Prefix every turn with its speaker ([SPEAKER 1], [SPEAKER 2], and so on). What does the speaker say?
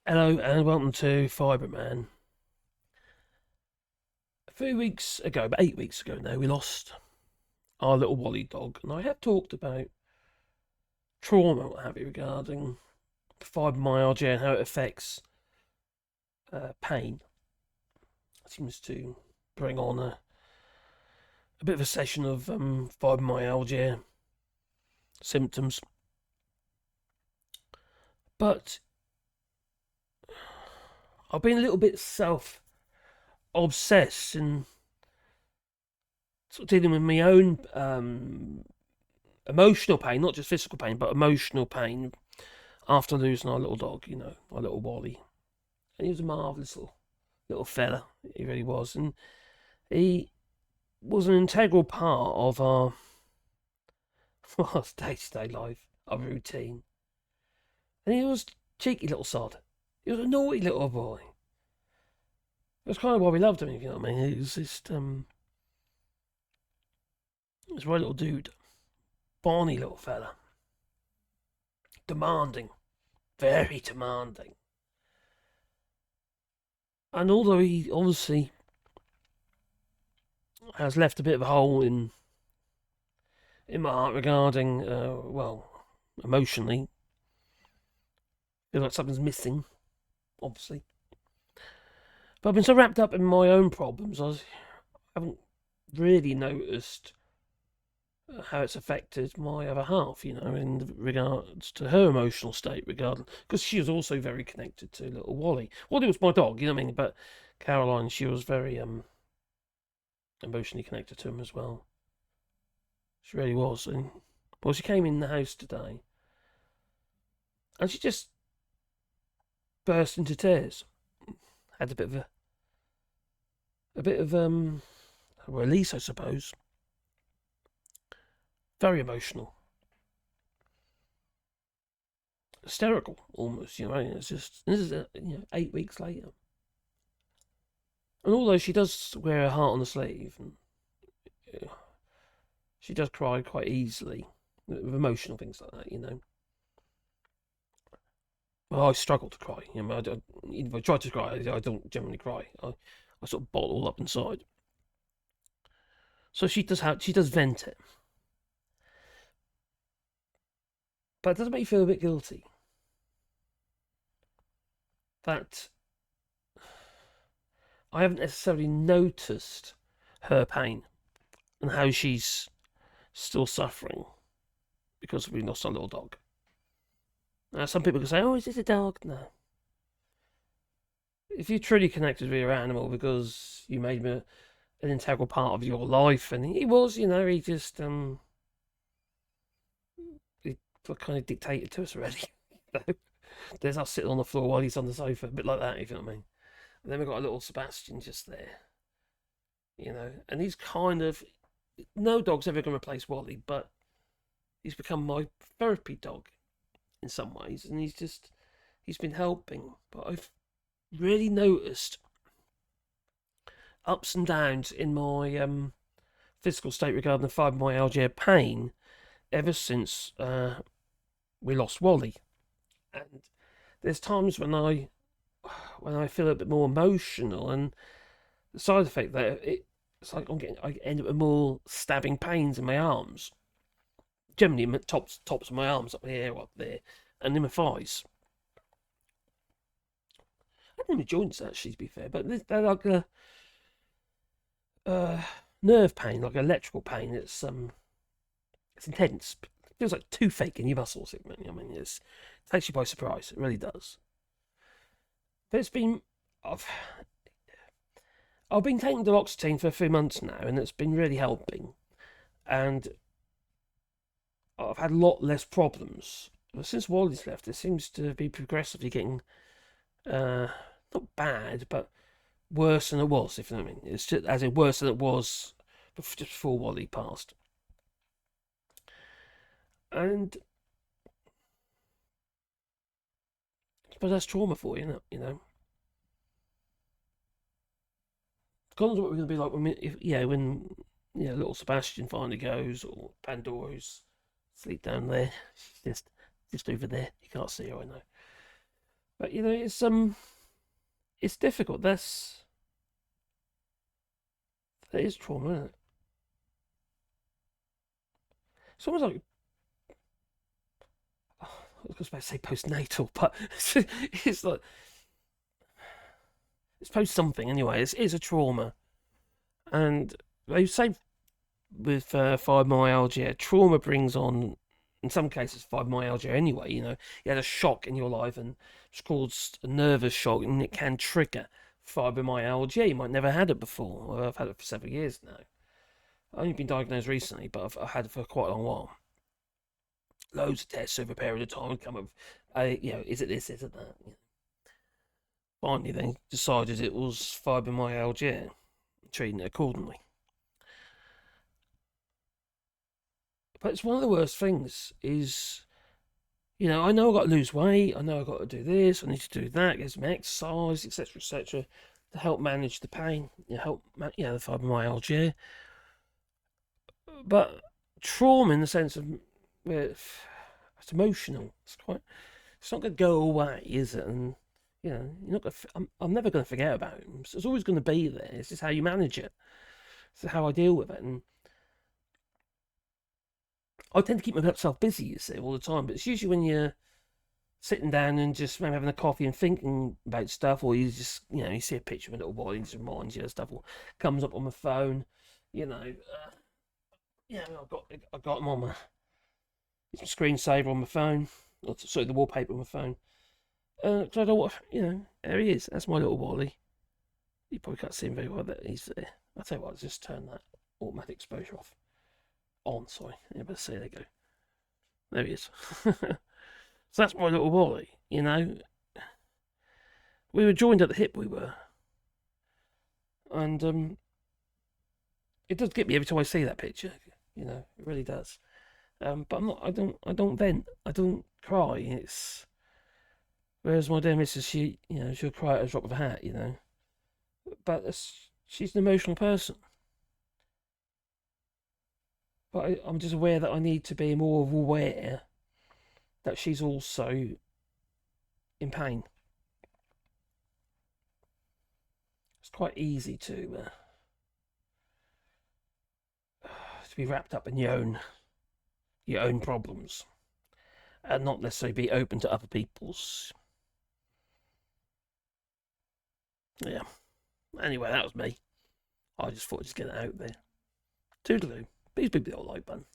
[SPEAKER 1] Hello and welcome to Fiberman. A few weeks ago, about 8 weeks ago now, we lost our little Wally dog, and I have talked about trauma and what have you regarding fibromyalgia and how it affects pain. It seems to bring on a bit of a session of fibromyalgia symptoms, but I've been a little bit self obsessed and sort of dealing with my own emotional pain, not just physical pain, but emotional pain after losing our little dog, our little Wally. And he was a marvellous little fella. He really was. And he was an integral part of our day-to-day life, our routine. And he was a cheeky little sod. He was a naughty little boy. That's kind of why we loved him, if you know what I mean. He was just, he was a right little dude. Bonny little fella. Demanding. Very demanding. And although he obviously has left a bit of a hole in my heart regarding, emotionally, feel like something's missing, obviously. But I've been so wrapped up in my own problems, I haven't really noticed how it's affected my other half, in regards to her emotional state, because she was also very connected to little Wally. Wally was my dog, you know what I mean? But Caroline, she was very emotionally connected to him as well. She really was. And well, she came in the house today, and she just burst into tears. Had a bit of a release, I suppose. Very emotional, hysterical, almost. It's just this is 8 weeks later, and although she does wear her heart on the sleeve, and she does cry quite easily with emotional things like that. Well, I struggle to cry. If I try to cry, I don't generally cry. I sort of bottle up inside. So she does vent it, but it does make you feel a bit guilty that I haven't necessarily noticed her pain and how she's still suffering because we lost our little dog. Now, some people can say, "Oh, is it a dog?" No. If you're truly connected with your animal because you made him an integral part of your life, and he was, he just he kind of dictated to us already. There's us sitting on the floor while he's on the sofa, a bit like that, if you know what I mean. And then we've got a little Sebastian just there, and he's kind of no dog's ever going to replace Wally, but he's become my therapy dog in some ways, and he's been helping. But I've really noticed ups and downs in my physical state regarding the fibromyalgia pain ever since we lost Wally. And there's times when I feel a bit more emotional, and the side effect there, it's like I end up with more stabbing pains in my arms. Generally, in tops of my arms up here, up there, and in my thighs. And in my joints, actually, to be fair, but they're like a nerve pain, like electrical pain. It's intense. It feels like toothache in your muscles. I mean, it takes you by surprise. It really does. But I've been taking duloxetine for a few months now, and it's been really helping. And I've had a lot less problems. But since Wally's left, it seems to be progressively getting not bad, but worse than it was. If you know what I mean, it's just as in worse than it was just before Wally passed. And I suppose that's trauma for you, you know. God knows what we're going to be like when little Sebastian finally goes, or Pandora's sleep down there. She's just over there. You can't see her, I know. But it's difficult. That is trauma, isn't it? It's almost like I was about to say postnatal, but it's like it's post something anyway. It's a trauma, and they say with fibromyalgia, trauma brings on, in some cases, fibromyalgia anyway. You had a shock in your life, and it's called a nervous shock, and it can trigger fibromyalgia. You might never had it before. Well, I've had it for several years now. I've only been diagnosed recently, but I've had it for quite a long while. Loads of tests over a period of time come up. Is it this? Is it that? Finally, they decided it was fibromyalgia, treating it accordingly. But it's one of the worst things. I know I've got to lose weight. I know I've got to do this. I need to do that. Get some exercise, etc., to help manage the pain. The fibromyalgia. But trauma, in the sense of it's emotional. It's not going to go away, is it? And you're not going. I'm never going to forget about it. It's always going to be there. It's just how you manage it. It's how I deal with it. And I tend to keep myself busy, you see, all the time. But it's usually when you're sitting down and just maybe having a coffee and thinking about stuff, or you just, you see a picture of a little boy and just reminds you of stuff, or comes up on my phone, you know. I've got them on my screensaver on my phone, or sorry, the wallpaper on my phone. Because I don't want, there he is. That's my little Wally. You probably can't see him very well, but he's there. I'll tell you what, I'll just turn that automatic exposure off. On, sorry. Yeah, but see, there you go. There he is. So that's my little Wally, We were joined at the hip, we were. And it does get me every time I see that picture, it really does. But I don't vent, I don't cry. Whereas my dear missus, she'll cry at a drop of a hat, But she's an emotional person. But I'm just aware that I need to be more aware that she's also in pain. It's quite easy to be wrapped up in your own problems and not necessarily be open to other people's. Yeah. Anyway, that was me. I just thought I'd just get it out there. Toodaloo. Please be the old like button.